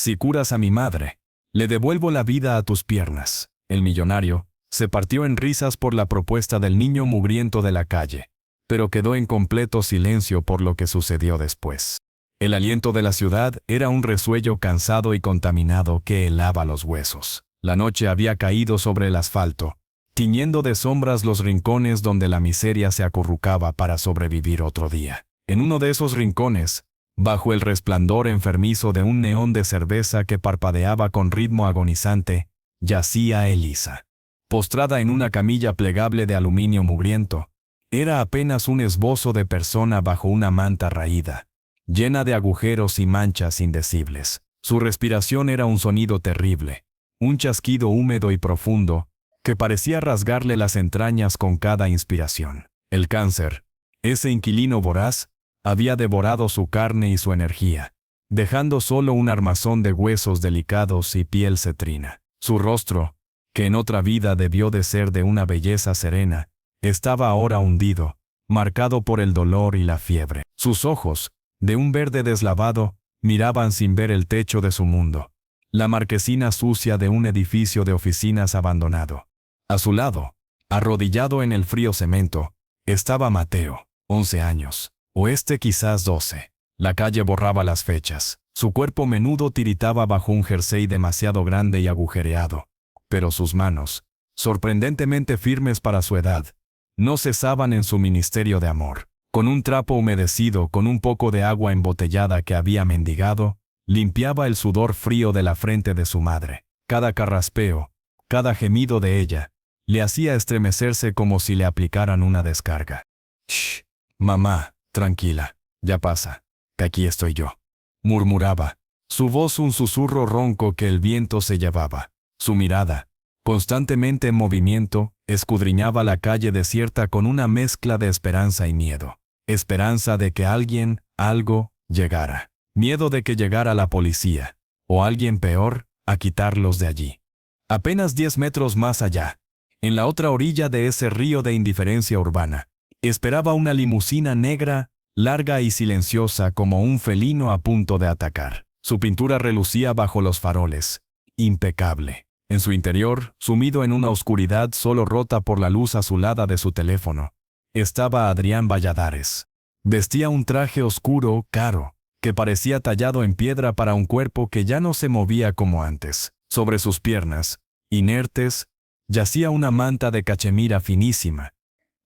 Si curas a mi madre, le devuelvo la vida a tus piernas. El millonario se partió en risas por la propuesta del niño mugriento de la calle, pero quedó en completo silencio por lo que sucedió después. El aliento de la ciudad era un resuello cansado y contaminado que helaba los huesos. La noche había caído sobre el asfalto, tiñendo de sombras los rincones donde la miseria se acurrucaba para sobrevivir otro día. En uno de esos rincones, bajo el resplandor enfermizo de un neón de cerveza que parpadeaba con ritmo agonizante, yacía Elisa. Postrada en una camilla plegable de aluminio mugriento, era apenas un esbozo de persona bajo una manta raída, llena de agujeros y manchas indecibles. Su respiración era un sonido terrible, un chasquido húmedo y profundo, que parecía rasgarle las entrañas con cada inspiración. El cáncer, ese inquilino voraz, había devorado su carne y su energía, dejando solo un armazón de huesos delicados y piel cetrina. Su rostro, que en otra vida debió de ser de una belleza serena, estaba ahora hundido, marcado por el dolor y la fiebre. Sus ojos, de un verde deslavado, miraban sin ver el techo de su mundo, la marquesina sucia de un edificio de oficinas abandonado. A su lado, arrodillado en el frío cemento, estaba Mateo, 11 años, o quizás 12. La calle borraba las fechas. Su cuerpo menudo tiritaba bajo un jersey demasiado grande y agujereado, pero sus manos, sorprendentemente firmes para su edad, no cesaban en su ministerio de amor. Con un trapo humedecido, con un poco de agua embotellada que había mendigado, limpiaba el sudor frío de la frente de su madre. Cada carraspeo, cada gemido de ella, le hacía estremecerse como si le aplicaran una descarga. «Shh, mamá, tranquila, ya pasa, que aquí estoy yo», murmuraba, su voz un susurro ronco que el viento se llevaba. Su mirada, constantemente en movimiento, escudriñaba la calle desierta con una mezcla de esperanza y miedo. Esperanza de que alguien, algo, llegara. Miedo de que llegara la policía, o alguien peor, a quitarlos de allí. Apenas 10 metros más allá, en la otra orilla de ese río de indiferencia urbana, esperaba una limusina negra, larga y silenciosa como un felino a punto de atacar. Su pintura relucía bajo los faroles, impecable. En su interior, sumido en una oscuridad solo rota por la luz azulada de su teléfono, estaba Adrián Valladares. Vestía un traje oscuro, caro, que parecía tallado en piedra para un cuerpo que ya no se movía como antes. Sobre sus piernas, inertes, yacía una manta de cachemira finísima,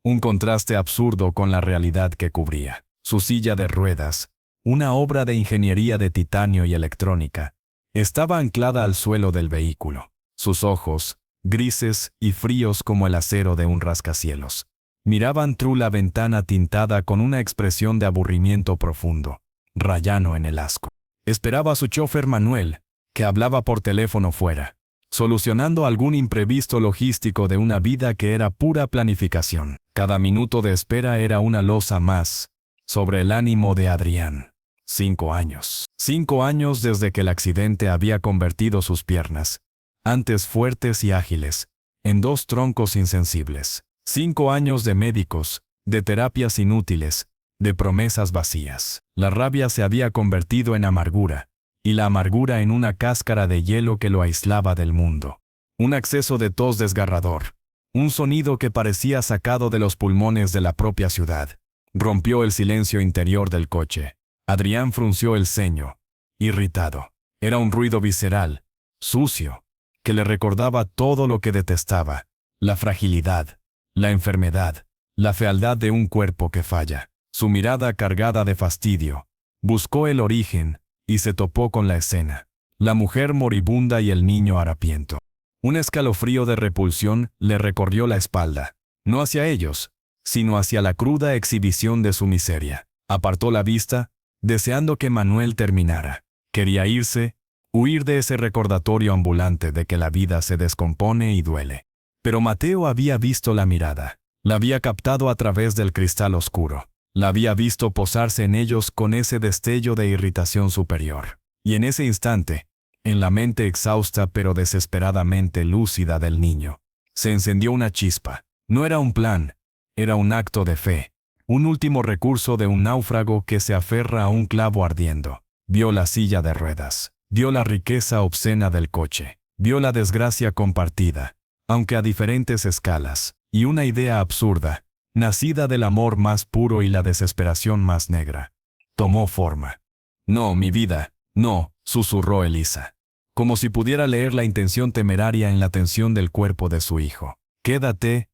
un contraste absurdo con la realidad que cubría. Su silla de ruedas, una obra de ingeniería de titanio y electrónica, estaba anclada al suelo del vehículo. Sus ojos, grises y fríos como el acero de un rascacielos, miraban through la ventana tintada con una expresión de aburrimiento profundo, rayano en el asco. Esperaba a su chofer Manuel, que hablaba por teléfono fuera, solucionando algún imprevisto logístico de una vida que era pura planificación. Cada minuto de espera era una losa más sobre el ánimo de Adrián. 5 años. 5 años desde que el accidente había convertido sus piernas, antes fuertes y ágiles, en 2 troncos insensibles. 5 años de médicos, de terapias inútiles, de promesas vacías. La rabia se había convertido en amargura, y la amargura en una cáscara de hielo que lo aislaba del mundo. Un acceso de tos desgarrador, un sonido que parecía sacado de los pulmones de la propia ciudad, rompió el silencio interior del coche. Adrián frunció el ceño, irritado. Era un ruido visceral, sucio, que le recordaba todo lo que detestaba: la fragilidad, la enfermedad, la fealdad de un cuerpo que falla. Su mirada, cargada de fastidio, buscó el origen y se topó con la escena: la mujer moribunda y el niño harapiento. Un escalofrío de repulsión le recorrió la espalda, no hacia ellos, sino hacia la cruda exhibición de su miseria. Apartó la vista, deseando que Manuel terminara. Quería irse, huir de ese recordatorio ambulante de que la vida se descompone y duele. Pero Mateo había visto la mirada, la había captado a través del cristal oscuro, la había visto posarse en ellos con ese destello de irritación superior. Y en ese instante, en la mente exhausta pero desesperadamente lúcida del niño, se encendió una chispa. No era un plan, era un acto de fe, un último recurso de un náufrago que se aferra a un clavo ardiendo. Vio la silla de ruedas, Vio la riqueza obscena del coche. Vio la desgracia compartida, aunque a diferentes escalas, y una idea absurda, nacida del amor más puro y la desesperación más negra, tomó forma. No, mi vida, no, susurró Elisa, como si pudiera leer la intención temeraria en la tensión del cuerpo de su hijo. Quédate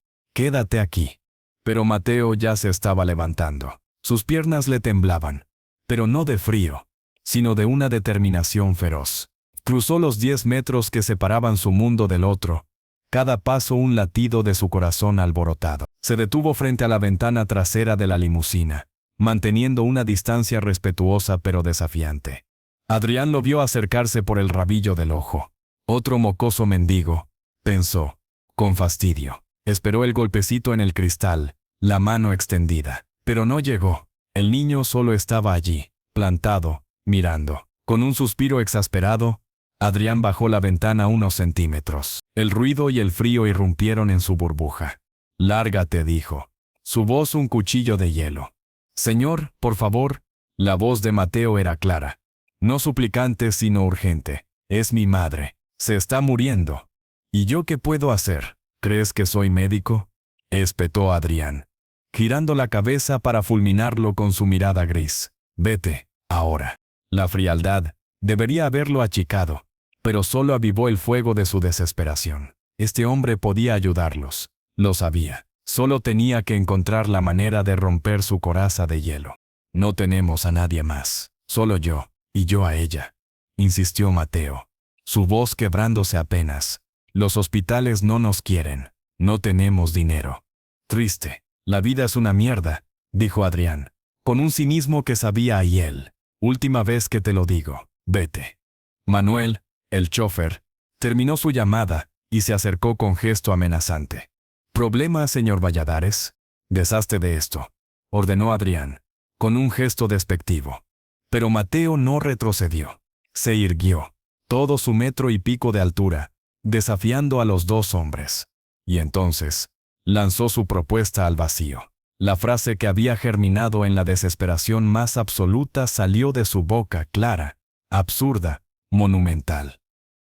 aquí. Pero Mateo ya se estaba levantando. Sus piernas le temblaban, pero no de frío, sino de una determinación feroz. Cruzó los 10 metros que separaban su mundo del otro, cada paso un latido de su corazón alborotado. Se detuvo frente a la ventana trasera de la limusina, manteniendo una distancia respetuosa pero desafiante. Adrián lo vio acercarse por el rabillo del ojo. Otro mocoso mendigo, pensó, con fastidio. Esperó el golpecito en el cristal, la mano extendida. Pero no llegó. El niño solo estaba allí, plantado, mirando. Con un suspiro exasperado, Adrián bajó la ventana unos centímetros. El ruido y el frío irrumpieron en su burbuja. «Lárgate», dijo. Su voz un cuchillo de hielo. «Señor, por favor». La voz de Mateo era clara. No suplicante sino urgente. «Es mi madre. Se está muriendo». «¿Y yo qué puedo hacer? ¿Crees que soy médico?», espetó Adrián, girando la cabeza para fulminarlo con su mirada gris. «Vete, ahora». La frialdad debería haberlo achicado, pero solo avivó el fuego de su desesperación. Este hombre podía ayudarlos. Lo sabía. Solo tenía que encontrar la manera de romper su coraza de hielo. «No tenemos a nadie más. Solo yo, y yo a ella», insistió Mateo, su voz quebrándose apenas. «Los hospitales no nos quieren. No tenemos dinero». «Triste. La vida es una mierda», dijo Adrián, con un cinismo que sabía a hiel. «Última vez que te lo digo. Vete». Manuel, el chofer, terminó su llamada y se acercó con gesto amenazante. «¿Problema, señor Valladares?» «Deshazte de esto», ordenó Adrián, con un gesto despectivo. Pero Mateo no retrocedió. Se irguió, todo su 1,5 metros de altura, desafiando a los dos hombres. Y entonces, lanzó su propuesta al vacío. La frase que había germinado en la desesperación más absoluta salió de su boca clara, absurda, monumental.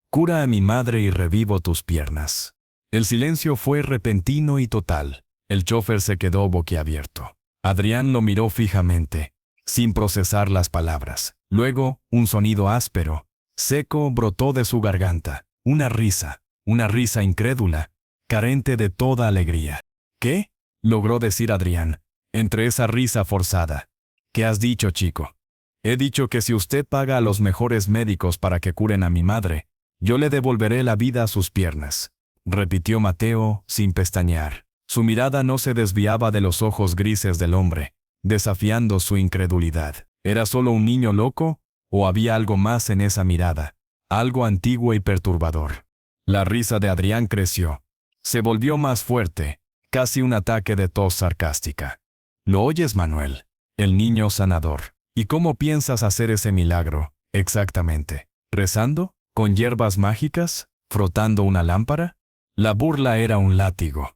«Cura a mi madre y revivo tus piernas». El silencio fue repentino y total. El chofer se quedó boquiabierto. Adrián lo miró fijamente, sin procesar las palabras. Luego, un sonido áspero, seco, brotó de su garganta. Una risa incrédula, carente de toda alegría. «¿Qué?», logró decir Adrián, entre esa risa forzada. «¿Qué has dicho, chico?». «He dicho que si usted paga a los mejores médicos para que curen a mi madre, yo le devolveré la vida a sus piernas», repitió Mateo, sin pestañear. Su mirada no se desviaba de los ojos grises del hombre, desafiando su incredulidad. ¿Era solo un niño loco? ¿O había algo más en esa mirada? Algo antiguo y perturbador. La risa de Adrián creció. Se volvió más fuerte, casi un ataque de tos sarcástica. «¿Lo oyes, Manuel? El niño sanador. ¿Y cómo piensas hacer ese milagro, exactamente? ¿Rezando? ¿Con hierbas mágicas? ¿Frotando una lámpara?». La burla era un látigo.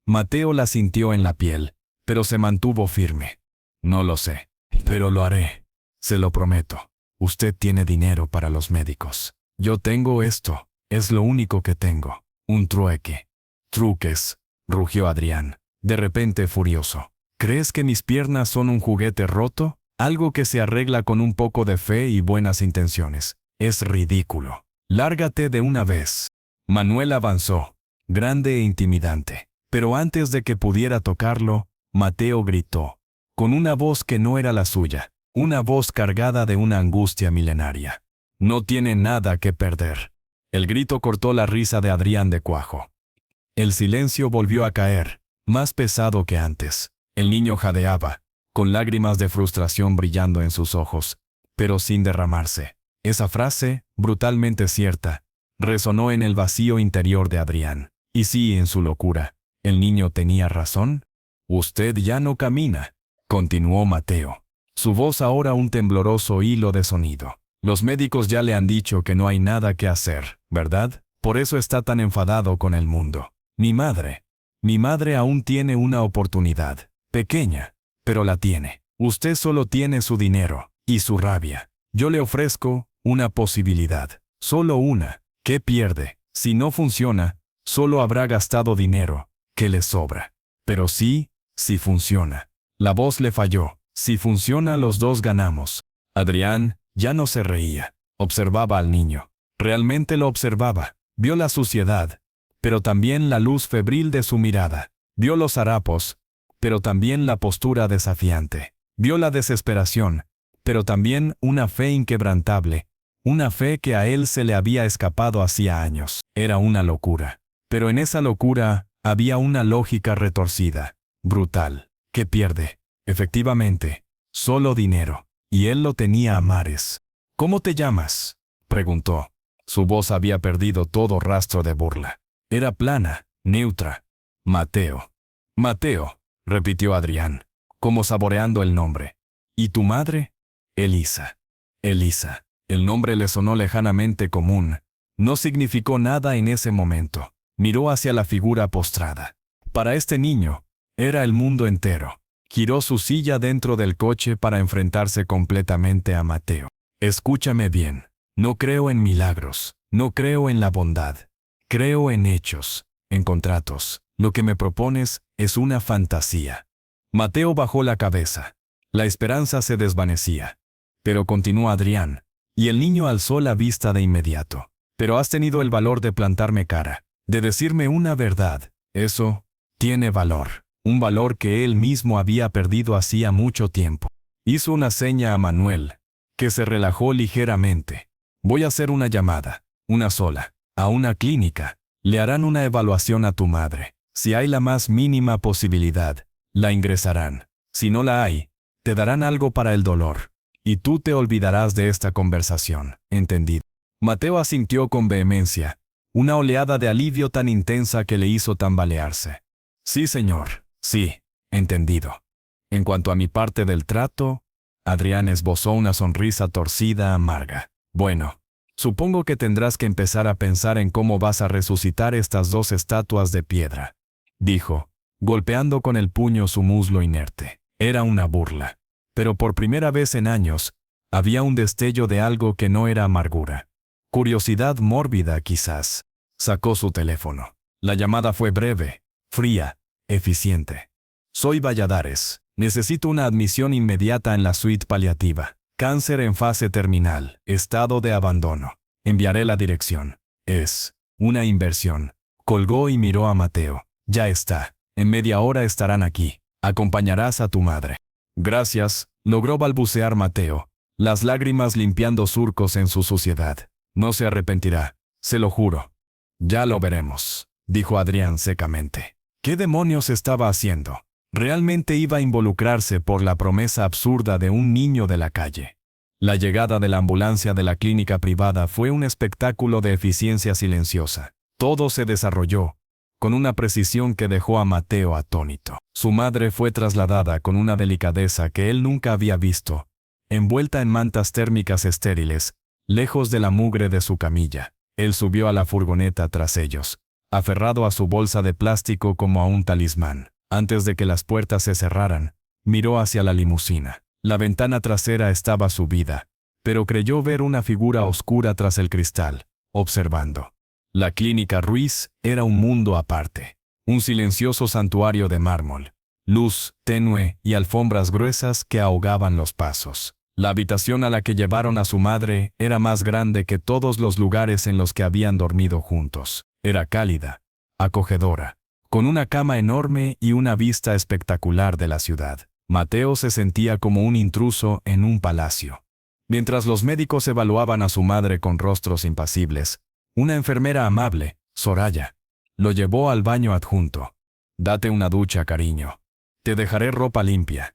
Mateo la sintió en la piel, pero se mantuvo firme. «No lo sé, pero lo haré. Se lo prometo. Usted tiene dinero para los médicos. Yo tengo esto. Es lo único que tengo. Un trueque». «Truques», rugió Adrián, de repente furioso. «¿Crees que mis piernas son un juguete roto? Algo que se arregla con un poco de fe y buenas intenciones. Es ridículo. Lárgate de una vez». Manuel avanzó, grande e intimidante. Pero antes de que pudiera tocarlo, Mateo gritó, con una voz que no era la suya, una voz cargada de una angustia milenaria. «No tiene nada que perder». El grito cortó la risa de Adrián de cuajo. El silencio volvió a caer, más pesado que antes. El niño jadeaba, con lágrimas de frustración brillando en sus ojos, pero sin derramarse. Esa frase, brutalmente cierta, resonó en el vacío interior de Adrián. Y sí, en su locura, ¿el niño tenía razón? «Usted ya no camina», continuó Mateo, su voz ahora un tembloroso hilo de sonido. «Los médicos ya le han dicho que no hay nada que hacer, ¿verdad? Por eso está tan enfadado con el mundo. Mi madre aún tiene una oportunidad, pequeña, pero la tiene. Usted solo tiene su dinero y su rabia. Yo le ofrezco una posibilidad. Solo una. ¿Qué pierde? Si no funciona, solo habrá gastado dinero, que le sobra. Pero sí, si funciona. La voz le falló. Si funciona, los dos ganamos. Adrián ya no se reía. Observaba al niño. Realmente lo observaba. Vio la suciedad, pero también la luz febril de su mirada. Vio los harapos, pero también la postura desafiante. Vio la desesperación, pero también una fe inquebrantable. Una fe que a él se le había escapado hacía años. Era una locura. Pero en esa locura había una lógica retorcida, brutal. ¿Qué pierde? Efectivamente, solo dinero. Y él lo tenía a mares. ¿Cómo te llamas?, preguntó. Su voz había perdido todo rastro de burla. Era plana, neutra. Mateo. Mateo, repitió Adrián, como saboreando el nombre. ¿Y tu madre? Elisa. Elisa. El nombre le sonó lejanamente común. No significó nada en ese momento. Miró hacia la figura postrada. Para este niño, era el mundo entero. Giró su silla dentro del coche para enfrentarse completamente a Mateo. Escúchame bien. No creo en milagros. No creo en la bondad. Creo en hechos, en contratos. Lo que me propones es una fantasía. Mateo bajó la cabeza. La esperanza se desvanecía. Pero continuó Adrián, y el niño alzó la vista de inmediato. Pero has tenido el valor de plantarme cara, de decirme una verdad. Eso tiene valor. Un valor que él mismo había perdido hacía mucho tiempo. Hizo una seña a Manuel, que se relajó ligeramente. Voy a hacer una llamada, una sola, a una clínica. Le harán una evaluación a tu madre. Si hay la más mínima posibilidad, la ingresarán. Si no la hay, te darán algo para el dolor. Y tú te olvidarás de esta conversación. ¿Entendido? Mateo asintió con vehemencia, una oleada de alivio tan intensa que le hizo tambalearse. Sí, señor. Sí, entendido. En cuanto a mi parte del trato, Adrián esbozó una sonrisa torcida amarga. Bueno, supongo que tendrás que empezar a pensar en cómo vas a resucitar estas dos estatuas de piedra, dijo, golpeando con el puño su muslo inerte. Era una burla. Pero por primera vez en años, había un destello de algo que no era amargura. Curiosidad mórbida, quizás. Sacó su teléfono. La llamada fue breve, fría, eficiente. Soy Valladares. Necesito una admisión inmediata en la suite paliativa. Cáncer en fase terminal. Estado de abandono. Enviaré la dirección. Es una inversión. Colgó y miró a Mateo. Ya está. En media hora estarán aquí. Acompañarás a tu madre. Gracias, logró balbucear Mateo, las lágrimas limpiando surcos en su suciedad. No se arrepentirá, se lo juro. Ya lo veremos, dijo Adrián secamente. ¿Qué demonios estaba haciendo? Realmente iba a involucrarse por la promesa absurda de un niño de la calle. La llegada de la ambulancia de la clínica privada fue un espectáculo de eficiencia silenciosa. Todo se desarrolló con una precisión que dejó a Mateo atónito. Su madre fue trasladada con una delicadeza que él nunca había visto, envuelta en mantas térmicas estériles, lejos de la mugre de su camilla. Él subió a la furgoneta tras ellos, aferrado a su bolsa de plástico como a un talismán. Antes de que las puertas se cerraran, miró hacia la limusina. La ventana trasera estaba subida, pero creyó ver una figura oscura tras el cristal, observando. La clínica Ruiz era un mundo aparte, un silencioso santuario de mármol, luz tenue y alfombras gruesas que ahogaban los pasos. La habitación a la que llevaron a su madre era más grande que todos los lugares en los que habían dormido juntos. Era cálida, acogedora, con una cama enorme y una vista espectacular de la ciudad. Mateo se sentía como un intruso en un palacio. Mientras los médicos evaluaban a su madre con rostros impasibles, una enfermera amable, Soraya, lo llevó al baño adjunto. Date una ducha, cariño. Te dejaré ropa limpia.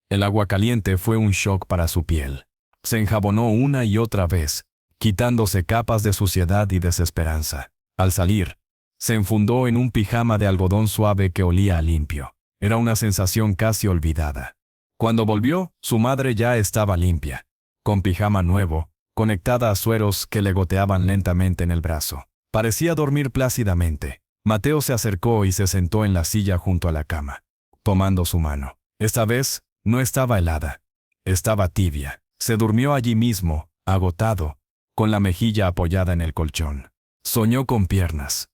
El agua caliente fue un shock para su piel. Se enjabonó una y otra vez, quitándose capas de suciedad y desesperanza. Al salir, se enfundó en un pijama de algodón suave que olía a limpio. Era una sensación casi olvidada. Cuando volvió, su madre ya estaba limpia, con pijama nuevo, conectada a sueros que le goteaban lentamente en el brazo. Parecía dormir plácidamente. Mateo se acercó y se sentó en la silla junto a la cama, tomando su mano. Esta vez, no estaba helada. Estaba tibia. Se durmió allí mismo, agotado, con la mejilla apoyada en el colchón. Soñó con piernas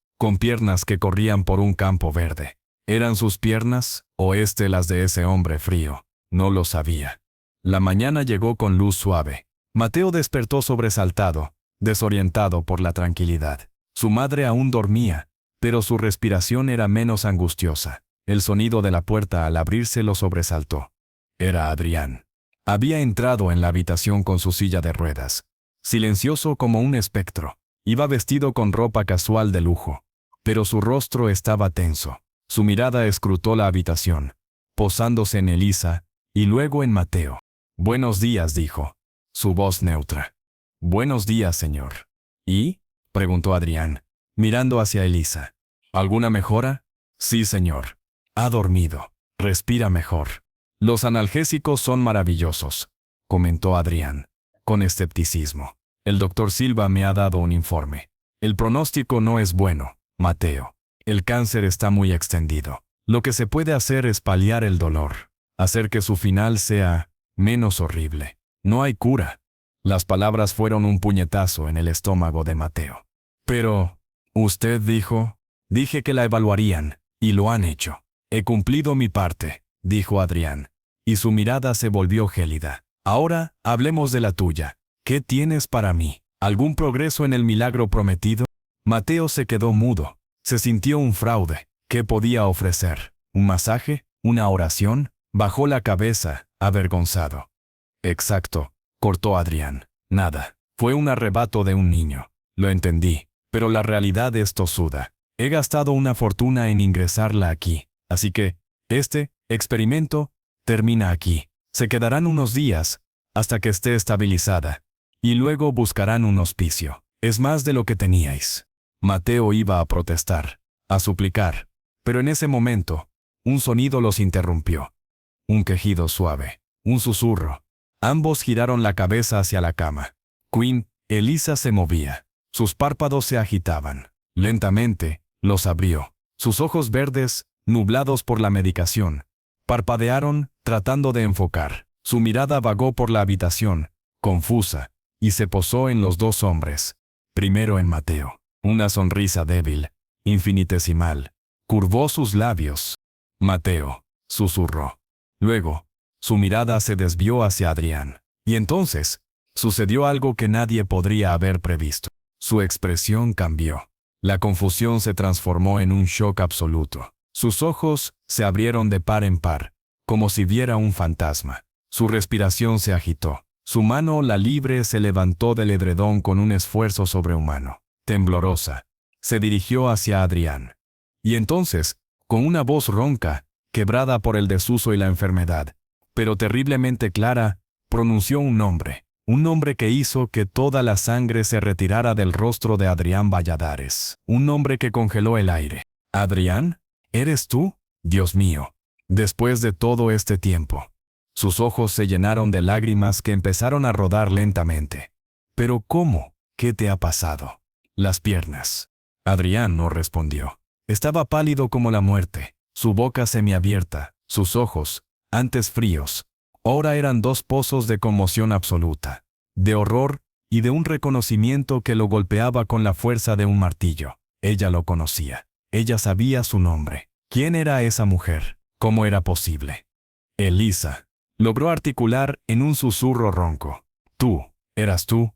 que corrían por un campo verde. ¿Eran sus piernas, o las de ese hombre frío? No lo sabía. La mañana llegó con luz suave. Mateo despertó sobresaltado, desorientado por la tranquilidad. Su madre aún dormía, pero su respiración era menos angustiosa. El sonido de la puerta al abrirse lo sobresaltó. Era Adrián. Había entrado en la habitación con su silla de ruedas, silencioso como un espectro. Iba vestido con ropa casual de lujo, pero su rostro estaba tenso. Su mirada escrutó la habitación, posándose en Elisa y luego en Mateo. «Buenos días», dijo, su voz neutra. «Buenos días, señor». «¿Y?», preguntó Adrián, mirando hacia Elisa. «¿Alguna mejora?». «Sí, señor. Ha dormido. Respira mejor». «Los analgésicos son maravillosos», comentó Adrián, con escepticismo. «El doctor Silva me ha dado un informe. El pronóstico no es bueno, Mateo. El cáncer está muy extendido. Lo que se puede hacer es paliar el dolor, hacer que su final sea menos horrible. No hay cura». Las palabras fueron un puñetazo en el estómago de Mateo. «Pero, usted dijo». «Dije que la evaluarían, y lo han hecho. He cumplido mi parte», dijo Adrián, y su mirada se volvió gélida. «Ahora, hablemos de la tuya. ¿Qué tienes para mí? ¿Algún progreso en el milagro prometido?». Mateo se quedó mudo. Se sintió un fraude. ¿Qué podía ofrecer? ¿Un masaje? ¿Una oración? Bajó la cabeza, avergonzado. «Exacto», cortó Adrián. «Nada. Fue un arrebato de un niño. Lo entendí, pero la realidad es tosuda. He gastado una fortuna en ingresarla aquí, así que este experimento termina aquí. Se quedarán unos días, hasta que esté estabilizada, y luego buscarán un hospicio. Es más de lo que teníais». Mateo iba a protestar, a suplicar, pero en ese momento, un sonido los interrumpió. Un quejido suave, un susurro. Ambos giraron la cabeza hacia la cama. Elisa se movía. Sus párpados se agitaban. Lentamente, los abrió. Sus ojos verdes, nublados por la medicación, parpadearon, tratando de enfocar. Su mirada vagó por la habitación, confusa, y se posó en los dos hombres. Primero en Mateo. Una sonrisa débil, infinitesimal, curvó sus labios. «Mateo», susurró. Luego, su mirada se desvió hacia Adrián. Y entonces, sucedió algo que nadie podría haber previsto. Su expresión cambió. La confusión se transformó en un shock absoluto. Sus ojos se abrieron de par en par, como si viera un fantasma. Su respiración se agitó. Su mano, la libre, se levantó del edredón con un esfuerzo sobrehumano. Temblorosa, se dirigió hacia Adrián. Y entonces, con una voz ronca, quebrada por el desuso y la enfermedad, pero terriblemente clara, pronunció un nombre que hizo que toda la sangre se retirara del rostro de Adrián Valladares, un nombre que congeló el aire. «¿Adrián? ¿Eres tú? Dios mío. Después de todo este tiempo». Sus ojos se llenaron de lágrimas que empezaron a rodar lentamente. «¿Pero cómo? ¿Qué te ha pasado?». «Las piernas». Adrián no respondió. Estaba pálido como la muerte, su boca semiabierta, sus ojos, antes fríos, ahora eran dos pozos de conmoción absoluta, de horror y de un reconocimiento que lo golpeaba con la fuerza de un martillo. Ella lo conocía. Ella sabía su nombre. ¿Quién era esa mujer? ¿Cómo era posible? «Elisa», logró articular en un susurro ronco. «Tú, eras tú».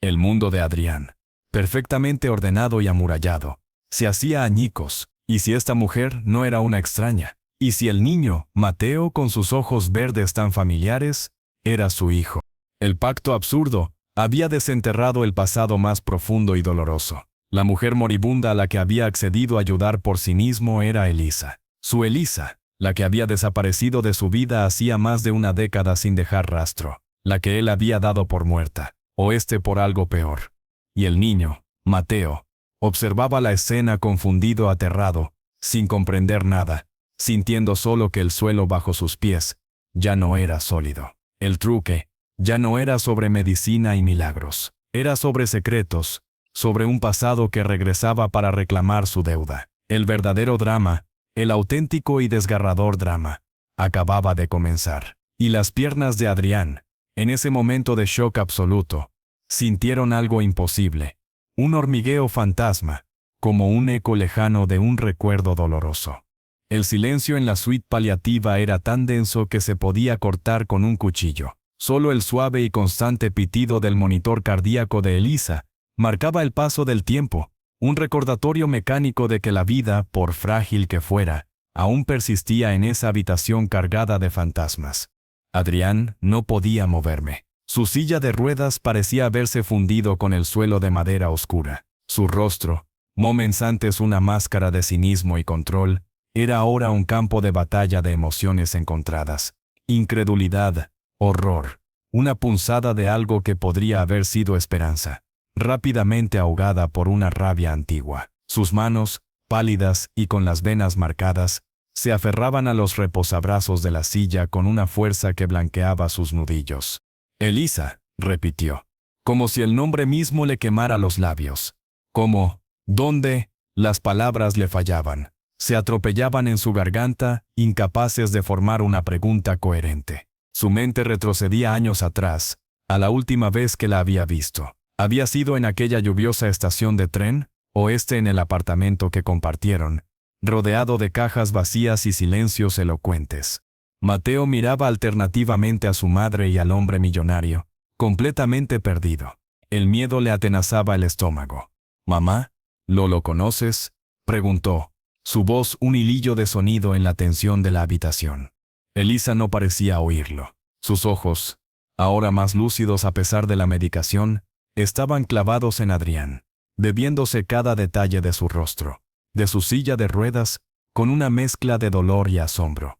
El mundo de Adrián, perfectamente ordenado y amurallado, se hacía añicos. ¿Y si esta mujer no era una extraña? ¿Y si el niño, Mateo, con sus ojos verdes tan familiares, era su hijo? El pacto absurdo había desenterrado el pasado más profundo y doloroso. La mujer moribunda a la que había accedido a ayudar por cinismo era Elisa. Su Elisa, la que había desaparecido de su vida hacía más de una década sin dejar rastro, la que él había dado por muerta, o por algo peor. Y el niño, Mateo, observaba la escena confundido, aterrado, sin comprender nada, sintiendo solo que el suelo bajo sus pies ya no era sólido. El truque ya no era sobre medicina y milagros, era sobre secretos, sobre un pasado que regresaba para reclamar su deuda. El verdadero drama, el auténtico y desgarrador drama, acababa de comenzar. Y las piernas de Adrián, en ese momento de shock absoluto, Sintieron algo imposible, un hormigueo fantasma, como un eco lejano de un recuerdo doloroso. El silencio en la suite paliativa era tan denso que se podía cortar con un cuchillo. Solo el suave y constante pitido del monitor cardíaco de Elisa marcaba el paso del tiempo, un recordatorio mecánico de que la vida, por frágil que fuera, aún persistía en esa habitación cargada de fantasmas. Adrián no podía moverme. Su silla de ruedas parecía haberse fundido con el suelo de madera oscura. Su rostro, moments antes una máscara de cinismo y control, era ahora un campo de batalla de emociones encontradas. Incredulidad, horror, una punzada de algo que podría haber sido esperanza, rápidamente ahogada por una rabia antigua. Sus manos, pálidas y con las venas marcadas, se aferraban a los reposabrazos de la silla con una fuerza que blanqueaba sus nudillos. Elisa, repitió, como si el nombre mismo le quemara los labios. ¿Cómo? ¿Dónde? Las palabras le fallaban. Se atropellaban en su garganta, incapaces de formar una pregunta coherente. Su mente retrocedía años atrás, a la última vez que la había visto. ¿Había sido en aquella lluviosa estación de tren, o en el apartamento que compartieron, rodeado de cajas vacías y silencios elocuentes? Mateo miraba alternativamente a su madre y al hombre millonario, completamente perdido. El miedo le atenazaba el estómago. «Mamá, ¿lo conoces?», preguntó, su voz un hilillo de sonido en la tensión de la habitación. Elisa no parecía oírlo. Sus ojos, ahora más lúcidos a pesar de la medicación, estaban clavados en Adrián, bebiéndose cada detalle de su rostro, de su silla de ruedas, con una mezcla de dolor y asombro.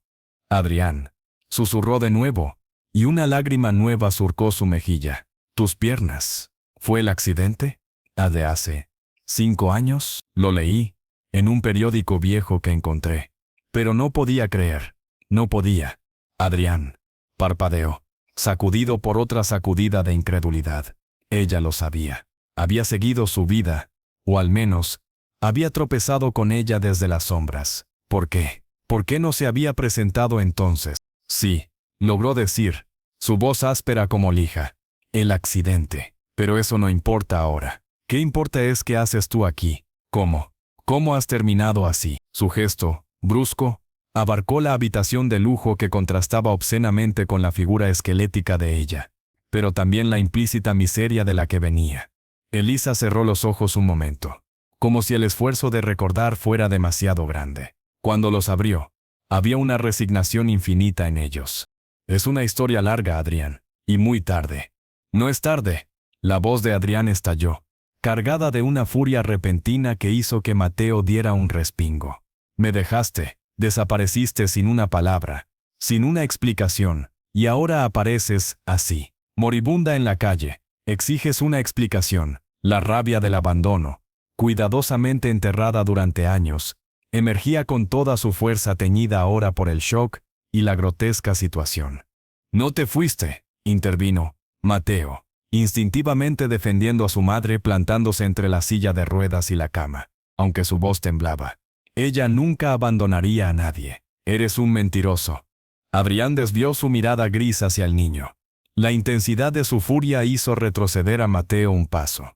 «Adrián», susurró de nuevo, y una lágrima nueva surcó su mejilla. «¿Tus piernas? ¿Fue el accidente? ¿De hace 5 años?» Lo leí, en un periódico viejo que encontré. Pero no podía creer. No podía. Adrián parpadeó, sacudido por otra sacudida de incredulidad. Ella lo sabía. Había seguido su vida, o al menos, había tropezado con ella desde las sombras. ¿Por qué? ¿Por qué no se había presentado entonces? Sí, logró decir, su voz áspera como lija. El accidente. Pero eso no importa ahora. ¿Qué importa es qué haces tú aquí? ¿Cómo? ¿Cómo has terminado así? Su gesto, brusco, abarcó la habitación de lujo que contrastaba obscenamente con la figura esquelética de ella, pero también la implícita miseria de la que venía. Elisa cerró los ojos un momento, como si el esfuerzo de recordar fuera demasiado grande. Cuando los abrió, había una resignación infinita en ellos. «Es una historia larga, Adrián, y muy tarde». «No es tarde». La voz de Adrián estalló, cargada de una furia repentina que hizo que Mateo diera un respingo. «Me dejaste, desapareciste sin una palabra, sin una explicación, y ahora apareces, así, moribunda en la calle. Exiges una explicación». La rabia del abandono, cuidadosamente enterrada durante años, emergía con toda su fuerza teñida ahora por el shock y la grotesca situación. «No te fuiste», intervino Mateo, instintivamente defendiendo a su madre plantándose entre la silla de ruedas y la cama, aunque su voz temblaba. «Ella nunca abandonaría a nadie. Eres un mentiroso». Adrián desvió su mirada gris hacia el niño. La intensidad de su furia hizo retroceder a Mateo un paso.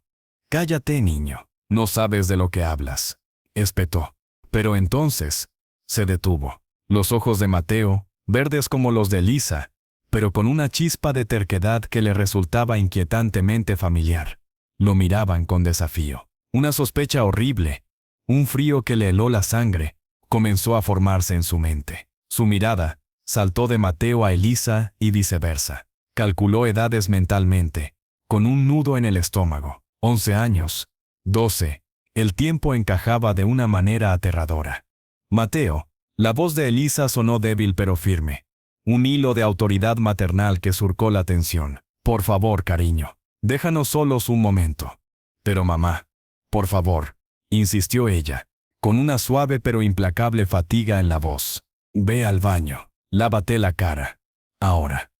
«Cállate, niño. No sabes de lo que hablas», espetó. Pero entonces, se detuvo. Los ojos de Mateo, verdes como los de Elisa, pero con una chispa de terquedad que le resultaba inquietantemente familiar, lo miraban con desafío. Una sospecha horrible, un frío que le heló la sangre, comenzó a formarse en su mente. Su mirada saltó de Mateo a Elisa y viceversa. Calculó edades mentalmente, con un nudo en el estómago. 11 años, 12. El tiempo encajaba de una manera aterradora. «Mateo», la voz de Elisa sonó débil pero firme. Un hilo de autoridad maternal que surcó la tensión. «Por favor, cariño, déjanos solos un momento». «Pero mamá, por favor», insistió ella, con una suave pero implacable fatiga en la voz. «Ve al baño, lávate la cara. Ahora».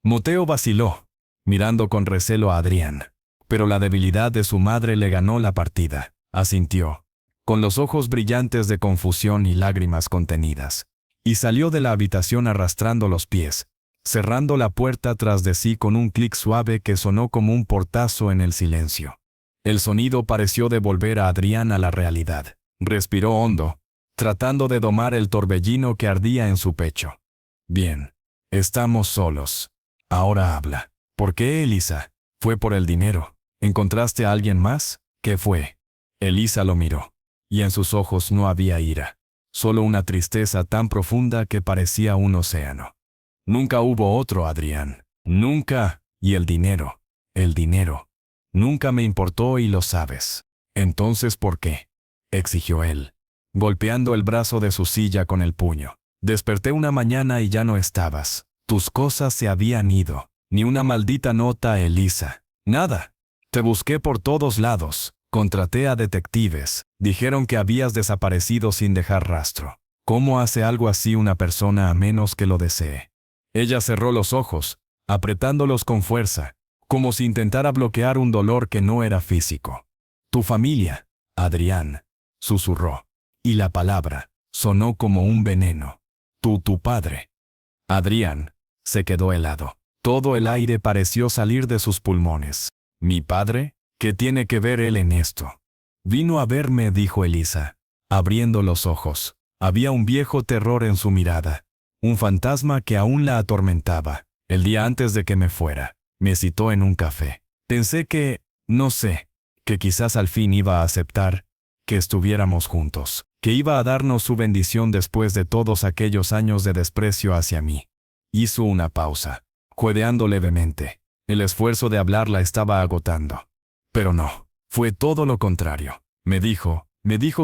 Mateo vaciló, mirando con recelo a Adrián, pero la debilidad de su madre le ganó la partida. Asintió, con los ojos brillantes de confusión y lágrimas contenidas, y salió de la habitación arrastrando los pies, cerrando la puerta tras de sí con un clic suave que sonó como un portazo en el silencio. El sonido pareció devolver a Adrián a la realidad. Respiró hondo, tratando de domar el torbellino que ardía en su pecho. Bien, estamos solos. Ahora habla. ¿Por qué, Elisa? ¿Fue por el dinero? ¿Encontraste a alguien más? ¿Qué fue? Elisa lo miró, y en sus ojos no había ira, solo una tristeza tan profunda que parecía un océano. Nunca hubo otro, Adrián. Nunca. Y el dinero. El dinero. Nunca me importó y lo sabes. Entonces, ¿por qué? Exigió él, golpeando el brazo de su silla con el puño. Desperté una mañana y ya no estabas. Tus cosas se habían ido. Ni una maldita nota, Elisa. Nada. Te busqué por todos lados. Contraté a detectives. Dijeron que habías desaparecido sin dejar rastro. ¿Cómo hace algo así una persona a menos que lo desee? Ella cerró los ojos, apretándolos con fuerza, como si intentara bloquear un dolor que no era físico. Tu familia, Adrián, susurró, y la palabra sonó como un veneno. Tu padre. Adrián se quedó helado. Todo el aire pareció salir de sus pulmones. ¿Mi padre? ¿Qué tiene que ver él en esto? Vino a verme, dijo Elisa, abriendo los ojos. Había un viejo terror en su mirada, un fantasma que aún la atormentaba. El día antes de que me fuera, me citó en un café. Pensé que, no sé, que quizás al fin iba a aceptar que estuviéramos juntos, que iba a darnos su bendición después de todos aquellos años de desprecio hacia mí. Hizo una pausa, judeando levemente. El esfuerzo de hablar la estaba agotando. Pero no, fue todo lo contrario. Me dijo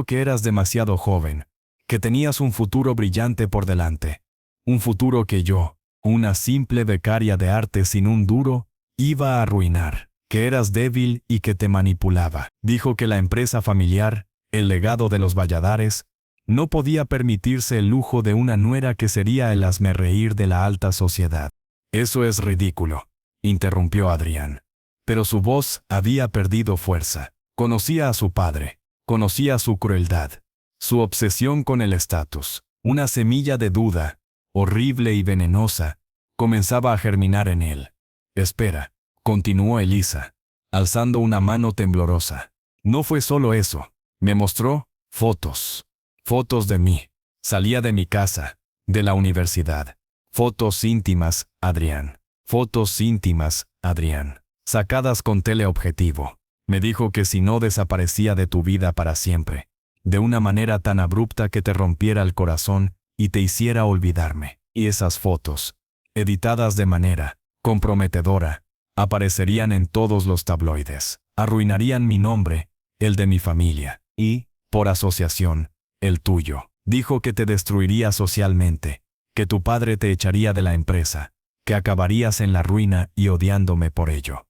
que eras demasiado joven, que tenías un futuro brillante por delante. Un futuro que yo, una simple becaria de arte sin un duro, iba a arruinar, que eras débil y que te manipulaba. Dijo que la empresa familiar, el legado de los Valladares, no podía permitirse el lujo de una nuera que sería el hazmerreír de la alta sociedad. Eso es ridículo, interrumpió Adrián. Pero su voz había perdido fuerza. Conocía a su padre, conocía su crueldad, su obsesión con el estatus. Una semilla de duda, horrible y venenosa, comenzaba a germinar en él. Espera, continuó Elisa, alzando una mano temblorosa. No fue solo eso. Me mostró fotos. Fotos de mí. Salía de mi casa, de la universidad. Fotos íntimas, Adrián. Fotos íntimas, Adrián. Sacadas con teleobjetivo. Me dijo que si no desaparecía de tu vida para siempre, de una manera tan abrupta que te rompiera el corazón y te hiciera olvidarme. Y esas fotos, editadas de manera comprometedora, aparecerían en todos los tabloides. Arruinarían mi nombre, el de mi familia, y, por asociación, el tuyo. Dijo que te destruiría socialmente, que tu padre te echaría de la empresa, que acabarías en la ruina y odiándome por ello.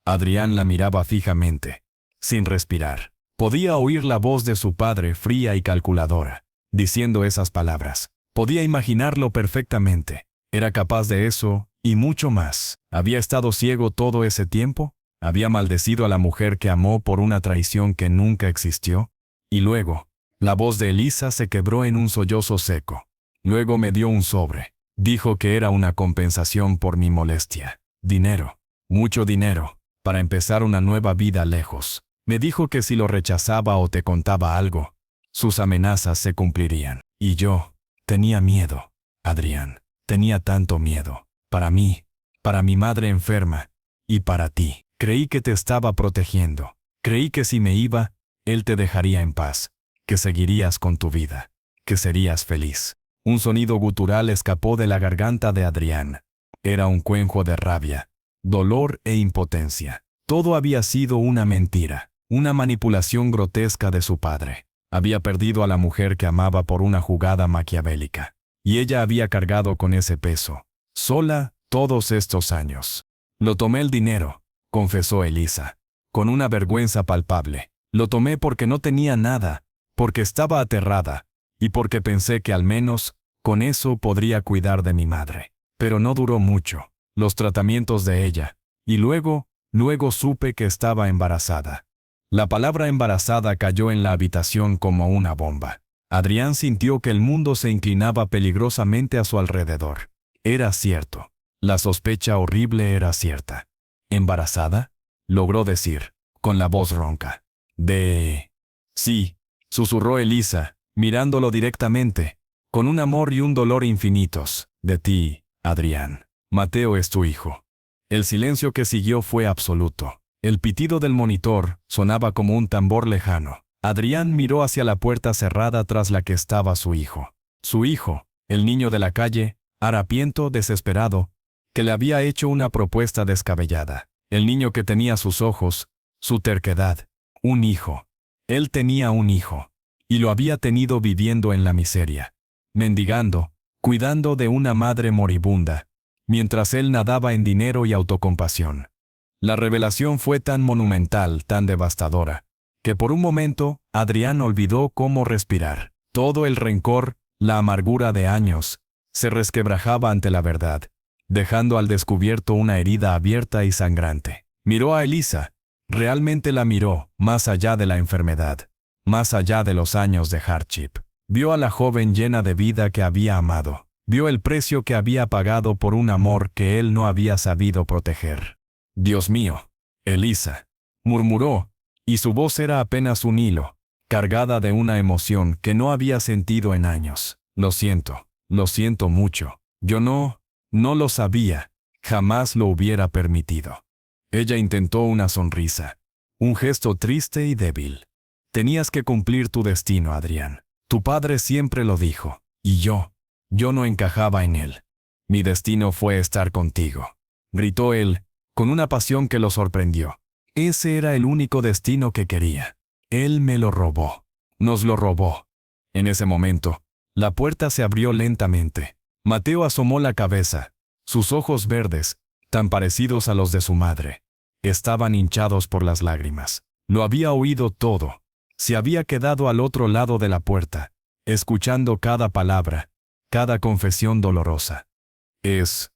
Adrián la miraba fijamente, sin respirar. Podía oír la voz de su padre fría y calculadora, diciendo esas palabras. Podía imaginarlo perfectamente. Era capaz de eso, y mucho más. ¿Había estado ciego todo ese tiempo? ¿Había maldecido a la mujer que amó por una traición que nunca existió? Y luego, la voz de Elisa se quebró en un sollozo seco. Luego me dio un sobre. Dijo que era una compensación por mi molestia. Dinero. Mucho dinero. Para empezar una nueva vida lejos. Me dijo que si lo rechazaba o te contaba algo, sus amenazas se cumplirían. Y yo tenía miedo, Adrián. Tenía tanto miedo. Para mí, para mi madre enferma, y para ti. Creí que te estaba protegiendo. Creí que si me iba, él te dejaría en paz, que seguirías con tu vida, que serías feliz. Un sonido gutural escapó de la garganta de Adrián. Era un cuenco de rabia, dolor e impotencia. Todo había sido una mentira, una manipulación grotesca de su padre. Había perdido a la mujer que amaba por una jugada maquiavélica. Y ella había cargado con ese peso, sola, todos estos años. Lo tomé el dinero, confesó Elisa, con una vergüenza palpable. Lo tomé porque no tenía nada, porque estaba aterrada, y porque pensé que al menos, con eso podría cuidar de mi madre. Pero no duró mucho, los tratamientos de ella, y luego supe que estaba embarazada. La palabra embarazada cayó en la habitación como una bomba. Adrián sintió que el mundo se inclinaba peligrosamente a su alrededor. Era cierto. La sospecha horrible era cierta. ¿Embarazada?, logró decir, con la voz ronca. Sí, susurró Elisa, mirándolo directamente, con un amor y un dolor infinitos. De ti, Adrián. Mateo es tu hijo. El silencio que siguió fue absoluto. El pitido del monitor sonaba como un tambor lejano. Adrián miró hacia la puerta cerrada tras la que estaba su hijo. Su hijo, el niño de la calle, harapiento, desesperado, que le había hecho una propuesta descabellada. El niño que tenía sus ojos, su terquedad. Un hijo. Él tenía un hijo. Y lo había tenido viviendo en la miseria. Mendigando, cuidando de una madre moribunda, mientras él nadaba en dinero y autocompasión. La revelación fue tan monumental, tan devastadora, que por un momento, Adrián olvidó cómo respirar. Todo el rencor, la amargura de años, se resquebrajaba ante la verdad, dejando al descubierto una herida abierta y sangrante. Miró a Elisa. Realmente la miró, más allá de la enfermedad, más allá de los años de hardship. Vio a la joven llena de vida que había amado. Vio el precio que había pagado por un amor que él no había sabido proteger. Dios mío, Elisa, murmuró, y su voz era apenas un hilo, cargada de una emoción que no había sentido en años. Lo siento mucho. Yo no lo sabía, jamás lo hubiera permitido. Ella intentó una sonrisa, un gesto triste y débil. Tenías que cumplir tu destino, Adrián. Tu padre siempre lo dijo, y yo no encajaba en él. Mi destino fue estar contigo, gritó él, con una pasión que lo sorprendió. Ese era el único destino que quería. Él me lo robó. Nos lo robó. En ese momento, la puerta se abrió lentamente. Mateo asomó la cabeza. Sus ojos verdes, tan parecidos a los de su madre, estaban hinchados por las lágrimas. Lo había oído todo. Se había quedado al otro lado de la puerta, escuchando cada palabra, cada confesión dolorosa. ¿Es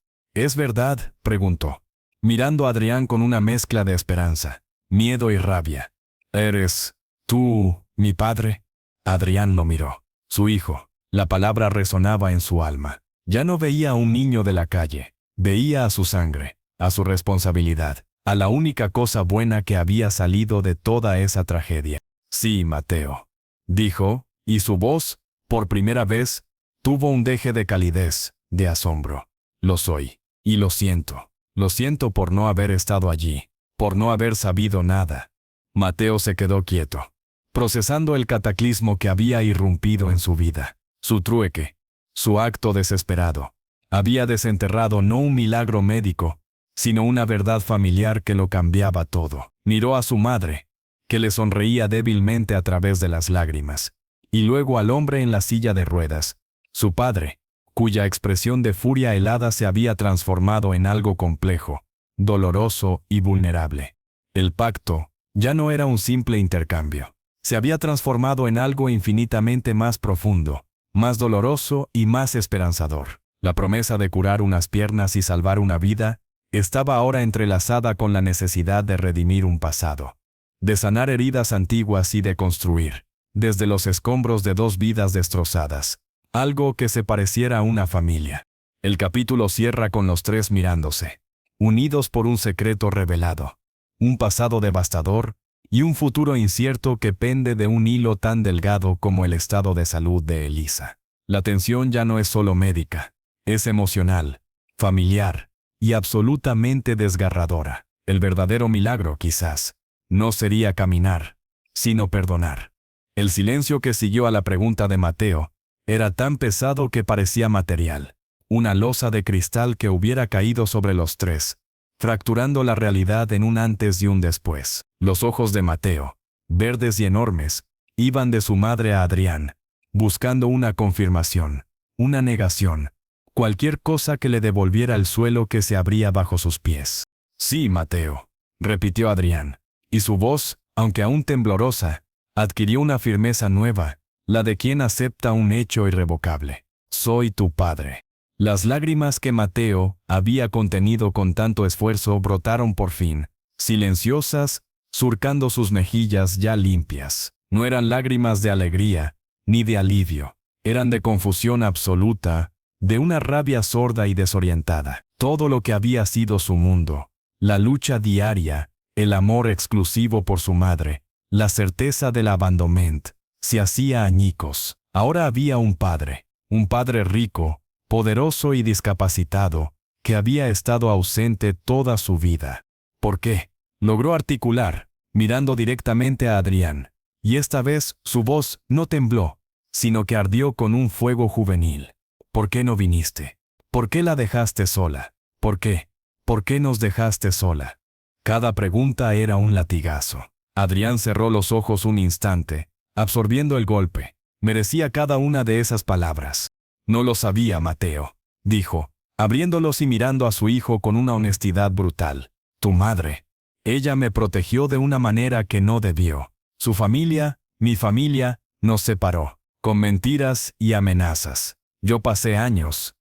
verdad?, preguntó, mirando a Adrián con una mezcla de esperanza, miedo y rabia. ¿Eres tú, mi padre? Adrián lo miró. Su hijo. La palabra resonaba en su alma. Ya no veía a un niño de la calle. Veía a su sangre, a su responsabilidad, a la única cosa buena que había salido de toda esa tragedia. Sí, Mateo, dijo, y su voz, por primera vez, tuvo un deje de calidez, de asombro. Lo soy, y lo siento. Lo siento por no haber estado allí, por no haber sabido nada. Mateo se quedó quieto, procesando el cataclismo que había irrumpido en su vida. Su trueque, su acto desesperado, había desenterrado no un milagro médico, sino una verdad familiar que lo cambiaba todo. Miró a su madre, que le sonreía débilmente a través de las lágrimas, y luego al hombre en la silla de ruedas, su padre, cuya expresión de furia helada se había transformado en algo complejo, doloroso y vulnerable. El pacto ya no era un simple intercambio. Se había transformado en algo infinitamente más profundo, más doloroso y más esperanzador. La promesa de curar unas piernas y salvar una vida estaba ahora entrelazada con la necesidad de redimir un pasado, de sanar heridas antiguas y de construir, desde los escombros de dos vidas destrozadas, algo que se pareciera a una familia. El capítulo cierra con los tres mirándose, unidos por un secreto revelado, un pasado devastador y un futuro incierto que pende de un hilo tan delgado como el estado de salud de Elisa. La tensión ya no es solo médica, es emocional, familiar y absolutamente desgarradora. El verdadero milagro, quizás, no sería caminar, sino perdonar. El silencio que siguió a la pregunta de Mateo era tan pesado que parecía material, una losa de cristal que hubiera caído sobre los tres, fracturando la realidad en un antes y un después. Los ojos de Mateo, verdes y enormes, iban de su madre a Adrián, buscando una confirmación, una negación, cualquier cosa que le devolviera el suelo que se abría bajo sus pies. Sí, Mateo, repitió Adrián, y su voz, aunque aún temblorosa, adquirió una firmeza nueva, la de quien acepta un hecho irrevocable. Soy tu padre. Las lágrimas que Mateo había contenido con tanto esfuerzo brotaron por fin, silenciosas, surcando sus mejillas ya limpias. No eran lágrimas de alegría, ni de alivio. Eran de confusión absoluta, de una rabia sorda y desorientada. Todo lo que había sido su mundo, la lucha diaria, el amor exclusivo por su madre, la certeza del abandonment, se hacía añicos. Ahora había un padre rico, poderoso y discapacitado, que había estado ausente toda su vida. ¿Por qué? Logró articular, mirando directamente a Adrián, y esta vez su voz no tembló, sino que ardió con un fuego juvenil. ¿Por qué no viniste? ¿Por qué la dejaste sola? ¿Por qué? ¿Por qué nos dejaste sola? Cada pregunta era un latigazo. Adrián cerró los ojos un instante, absorbiendo el golpe. Merecía cada una de esas palabras. No lo sabía, Mateo, dijo, abriéndolos y mirando a su hijo con una honestidad brutal. Tu madre. Ella me protegió de una manera que no debió. Su familia, mi familia, nos separó, con mentiras y amenazas. Yo pasé años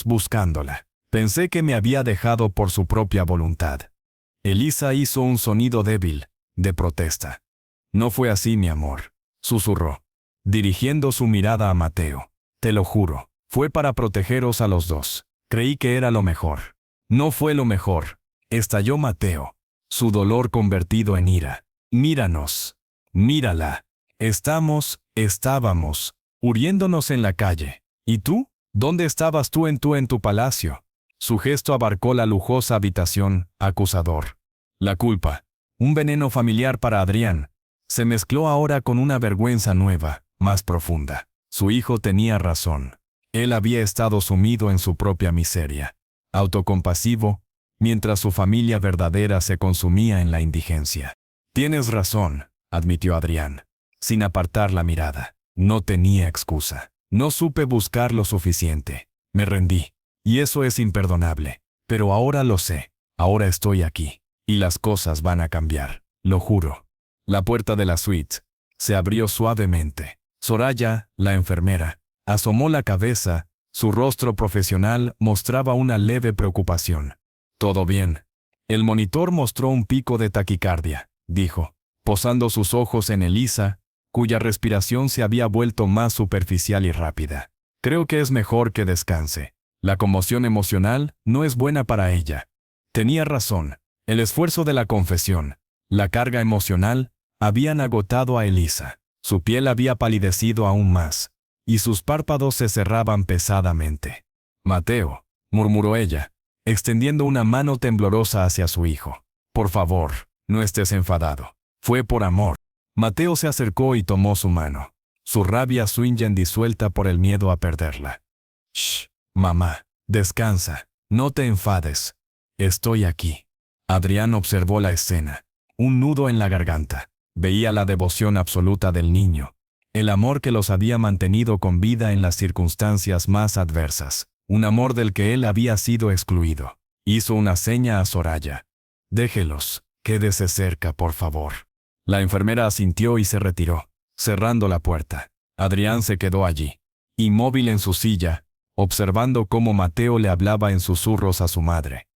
buscándola. Pensé que me había dejado por su propia voluntad. Elisa hizo un sonido débil, de protesta. No fue así, mi amor, susurró, dirigiendo su mirada a Mateo. Te lo juro, fue para protegeros a los dos. Creí que era lo mejor. No fue lo mejor, estalló Mateo, su dolor convertido en ira. Míranos. Mírala. Estábamos, muriéndonos en la calle. ¿Y tú? ¿Dónde estabas tú en tu palacio? Su gesto abarcó la lujosa habitación, acusador. La culpa, un veneno familiar para Adrián, se mezcló ahora con una vergüenza nueva, más profunda. Su hijo tenía razón. Él había estado sumido en su propia miseria, autocompasivo, mientras su familia verdadera se consumía en la indigencia. Tienes razón, admitió Adrián, sin apartar la mirada. No tenía excusa. No supe buscar lo suficiente. Me rendí. Y eso es imperdonable. Pero ahora lo sé. Ahora estoy aquí. Y las cosas van a cambiar. Lo juro. La puerta de la suite se abrió suavemente. Soraya, la enfermera, asomó la cabeza. Su rostro profesional mostraba una leve preocupación. ¿Todo bien? El monitor mostró un pico de taquicardia, dijo, posando sus ojos en Elisa, cuya respiración se había vuelto más superficial y rápida. Creo que es mejor que descanse. La conmoción emocional no es buena para ella. Tenía razón. El esfuerzo de la confesión, la carga emocional, habían agotado a Elisa. Su piel había palidecido aún más, y sus párpados se cerraban pesadamente. Mateo, murmuró ella, extendiendo una mano temblorosa hacia su hijo. Por favor, no estés enfadado. Fue por amor. Mateo se acercó y tomó su mano, su rabia swingen disuelta por el miedo a perderla. Shh, mamá, descansa, no te enfades. Estoy aquí. Adrián observó la escena, un nudo en la garganta. Veía la devoción absoluta del niño, el amor que los había mantenido con vida en las circunstancias más adversas, un amor del que él había sido excluido. Hizo una seña a Soraya. Déjelos, quédese cerca, por favor. La enfermera asintió y se retiró, cerrando la puerta. Adrián se quedó allí, inmóvil en su silla, observando cómo Mateo le hablaba en susurros a su madre,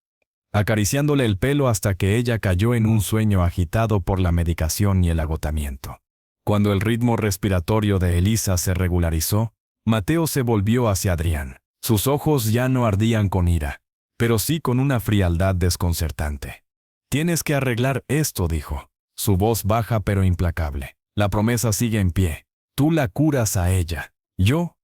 acariciándole el pelo hasta que ella cayó en un sueño agitado por la medicación y el agotamiento. Cuando el ritmo respiratorio de Elisa se regularizó, Mateo se volvió hacia Adrián. Sus ojos ya no ardían con ira, pero sí con una frialdad desconcertante. Tienes que arreglar esto, dijo, su voz baja pero implacable. La promesa sigue en pie. Tú la curas a ella. Yo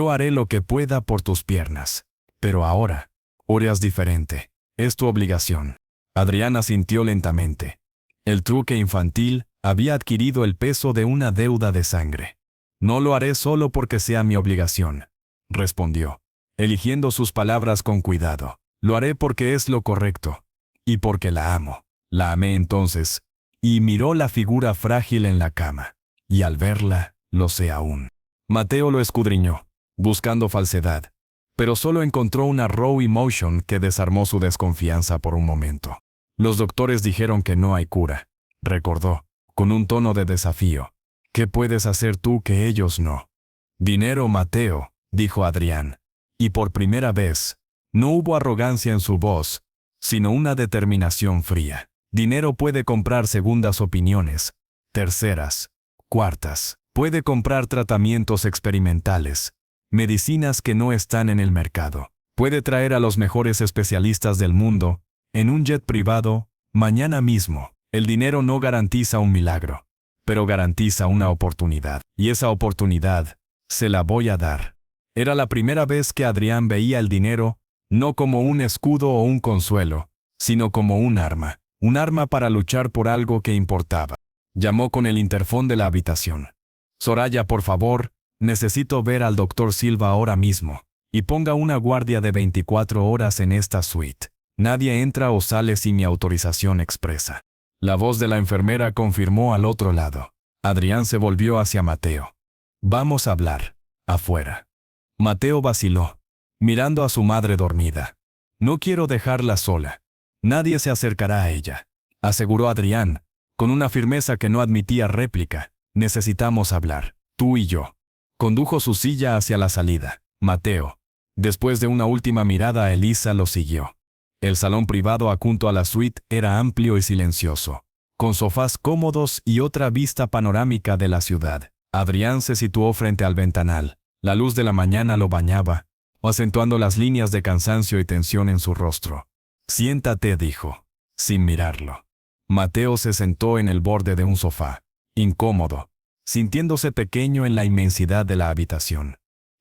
haré lo que pueda por tus piernas. Pero ahora, oras diferente. Es tu obligación. Adrián asintió lentamente. El truque infantil había adquirido el peso de una deuda de sangre. No lo haré solo porque sea mi obligación, respondió, eligiendo sus palabras con cuidado. Lo haré porque es lo correcto. Y porque la amo. La amé entonces, y miró la figura frágil en la cama. Y al verla, lo sé aún. Mateo lo escudriñó, buscando falsedad, pero solo encontró una raw emotion que desarmó su desconfianza por un momento. Los doctores dijeron que no hay cura, recordó, con un tono de desafío. ¿Qué puedes hacer tú que ellos no? Dinero, Mateo, dijo Adrián. Y por primera vez, no hubo arrogancia en su voz, sino una determinación fría. Dinero puede comprar segundas opiniones, terceras, cuartas. Puede comprar tratamientos experimentales, medicinas que no están en el mercado. Puede traer a los mejores especialistas del mundo, en un jet privado, mañana mismo. El dinero no garantiza un milagro, pero garantiza una oportunidad. Y esa oportunidad, se la voy a dar. Era la primera vez que Adrián veía el dinero, no como un escudo o un consuelo, sino como un arma para luchar por algo que importaba. Llamó con el interfón de la habitación. Soraya, por favor, necesito ver al doctor Silva ahora mismo, y ponga una guardia de 24 horas en esta suite. Nadie entra o sale sin mi autorización expresa. La voz de la enfermera confirmó al otro lado. Adrián se volvió hacia Mateo. Vamos a hablar. Afuera. Mateo vaciló, mirando a su madre dormida. No quiero dejarla sola. Nadie se acercará a ella, aseguró Adrián, con una firmeza que no admitía réplica. Necesitamos hablar, tú y yo. Condujo su silla hacia la salida. Mateo, después de una última mirada a Elisa, lo siguió. El salón privado adjunto a la suite era amplio y silencioso, con sofás cómodos y otra vista panorámica de la ciudad. Adrián se situó frente al ventanal. La luz de la mañana lo bañaba, acentuando las líneas de cansancio y tensión en su rostro. Siéntate, dijo, sin mirarlo. Mateo se sentó en el borde de un sofá, incómodo, sintiéndose pequeño en la inmensidad de la habitación.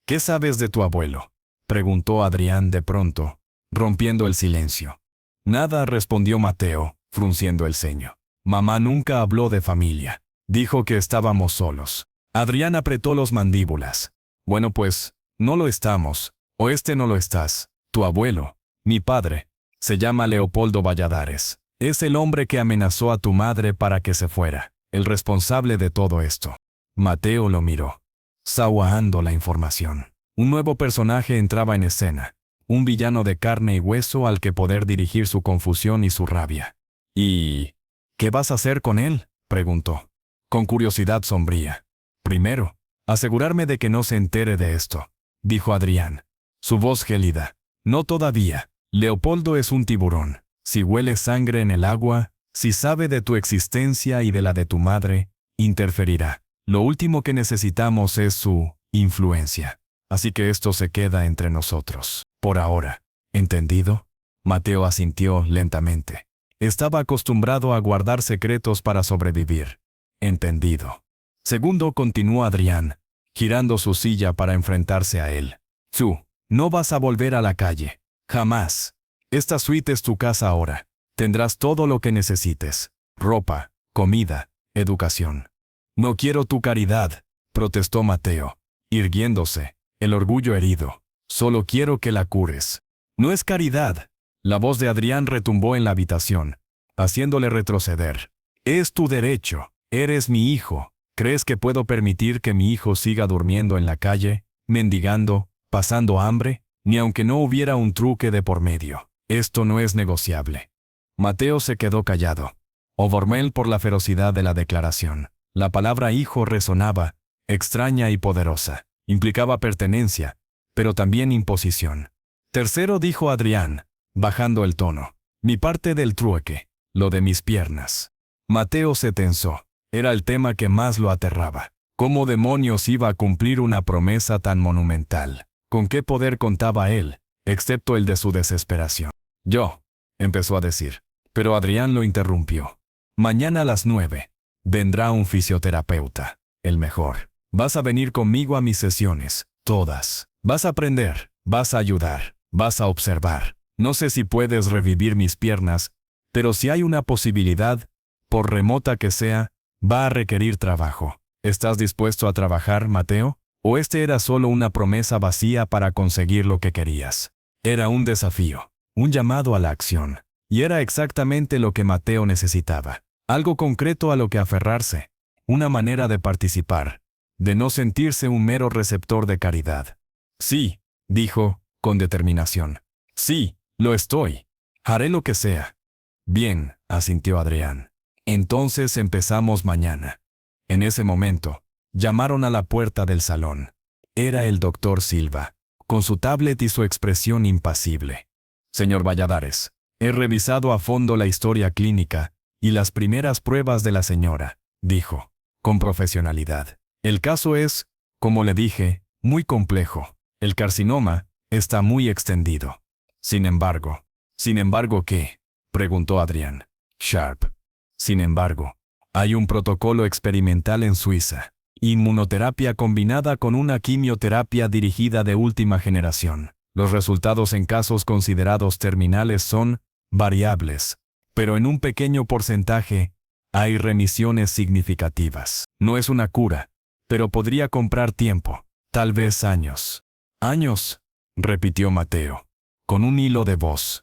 ¿Qué sabes de tu abuelo?, preguntó Adrián de pronto, rompiendo el silencio. Nada, respondió Mateo, frunciendo el ceño. Mamá nunca habló de familia. Dijo que estábamos solos. Adrián apretó las mandíbulas. Bueno, pues, no lo estamos, o no lo estás. Tu abuelo, mi padre, se llama Leopoldo Valladares. Es el hombre que amenazó a tu madre para que se fuera, el responsable de todo esto. Mateo lo miró, saboreando la información. Un nuevo personaje entraba en escena, un villano de carne y hueso al que poder dirigir su confusión y su rabia. ¿Y qué vas a hacer con él?, preguntó, con curiosidad sombría. Primero, asegurarme de que no se entere de esto, dijo Adrián, su voz gélida. No todavía. Leopoldo es un tiburón. Si huele sangre en el agua, si sabe de tu existencia y de la de tu madre, interferirá. Lo último que necesitamos es su influencia. Así que esto se queda entre nosotros. Por ahora. ¿Entendido? Mateo asintió lentamente. Estaba acostumbrado a guardar secretos para sobrevivir. Entendido. Segundo, continuó Adrián, girando su silla para enfrentarse a él. Tú, no vas a volver a la calle. Jamás. Esta suite es tu casa ahora. Tendrás todo lo que necesites. Ropa, comida, educación. No quiero tu caridad, protestó Mateo, irguiéndose, el orgullo herido. Solo quiero que la cures. No es caridad. La voz de Adrián retumbó en la habitación, haciéndole retroceder. Es tu derecho. Eres mi hijo. ¿Crees que puedo permitir que mi hijo siga durmiendo en la calle, mendigando, pasando hambre? Ni aunque no hubiera un truque de por medio. Esto no es negociable. Mateo se quedó callado, obormel por la ferocidad de la declaración. La palabra hijo resonaba, extraña y poderosa. Implicaba pertenencia, pero también imposición. Tercero, dijo Adrián, bajando el tono. Mi parte del trueque, lo de mis piernas. Mateo se tensó. Era el tema que más lo aterraba. ¿Cómo demonios iba a cumplir una promesa tan monumental? ¿Con qué poder contaba él, excepto el de su desesperación? Yo, empezó a decir, pero Adrián lo interrumpió. Mañana a las 9, vendrá un fisioterapeuta, el mejor. Vas a venir conmigo a mis sesiones, todas. Vas a aprender, vas a ayudar, vas a observar. No sé si puedes revivir mis piernas, pero si hay una posibilidad, por remota que sea, va a requerir trabajo. ¿Estás dispuesto a trabajar, Mateo? ¿O era solo una promesa vacía para conseguir lo que querías? Era un desafío, un llamado a la acción. Y era exactamente lo que Mateo necesitaba. Algo concreto a lo que aferrarse. Una manera de participar. De no sentirse un mero receptor de caridad. Sí, dijo, con determinación. Sí, lo estoy. Haré lo que sea. Bien, asintió Adrián. Entonces empezamos mañana. En ese momento, llamaron a la puerta del salón. Era el doctor Silva, con su tablet y su expresión impasible. Señor Valladares, he revisado a fondo la historia clínica y las primeras pruebas de la señora, dijo, con profesionalidad. El caso es, como le dije, muy complejo. El carcinoma está muy extendido. Sin embargo, ¿qué? Preguntó Adrián Sharp. Sin embargo, hay un protocolo experimental en Suiza. Inmunoterapia combinada con una quimioterapia dirigida de última generación. Los resultados en casos considerados terminales son variables, pero en un pequeño porcentaje hay remisiones significativas. No es una cura, pero podría comprar tiempo, tal vez años. ¿Años?, repitió Mateo, con un hilo de voz.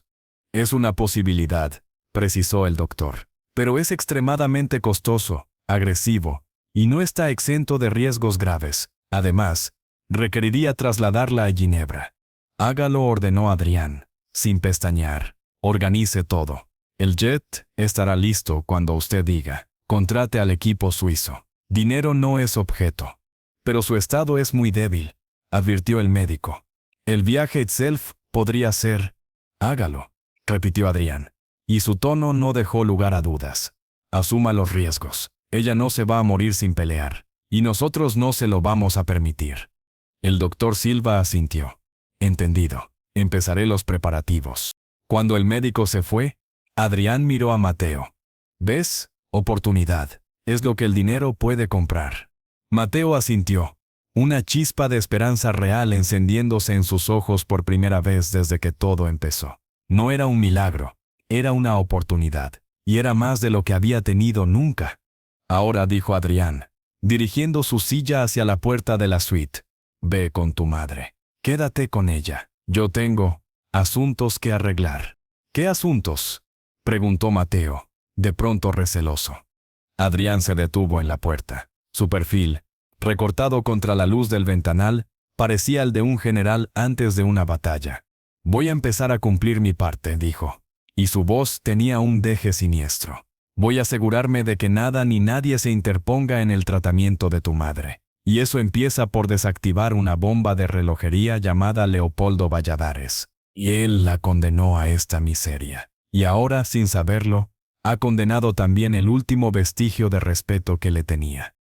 Es una posibilidad, precisó el doctor, pero es extremadamente costoso, agresivo, y no está exento de riesgos graves. Además, requeriría trasladarla a Ginebra. Hágalo, ordenó Adrián, sin pestañear. Organice todo. El jet estará listo cuando usted diga. Contrate al equipo suizo. Dinero no es objeto. Pero su estado es muy débil, advirtió el médico. El viaje itself podría ser. Hágalo, repitió Adrián, y su tono no dejó lugar a dudas. Asuma los riesgos. Ella no se va a morir sin pelear, y nosotros no se lo vamos a permitir. El doctor Silva asintió. Entendido. Empezaré los preparativos. Cuando el médico se fue, Adrián miró a Mateo. ¿Ves? Oportunidad. Es lo que el dinero puede comprar. Mateo asintió, una chispa de esperanza real encendiéndose en sus ojos por primera vez desde que todo empezó. No era un milagro, era una oportunidad, y era más de lo que había tenido nunca. Ahora, dijo Adrián, dirigiendo su silla hacia la puerta de la suite, ve con tu madre. Quédate con ella. Yo tengo asuntos que arreglar. ¿Qué asuntos?, preguntó Mateo, de pronto receloso. Adrián se detuvo en la puerta. Su perfil, recortado contra la luz del ventanal, parecía el de un general antes de una batalla. Voy a empezar a cumplir mi parte, dijo, y su voz tenía un deje siniestro. Voy a asegurarme de que nada ni nadie se interponga en el tratamiento de tu madre. Y eso empieza por desactivar una bomba de relojería llamada Leopoldo Valladares. Y él la condenó a esta miseria. Y ahora, sin saberlo, ha condenado también el último vestigio de respeto que le tenía.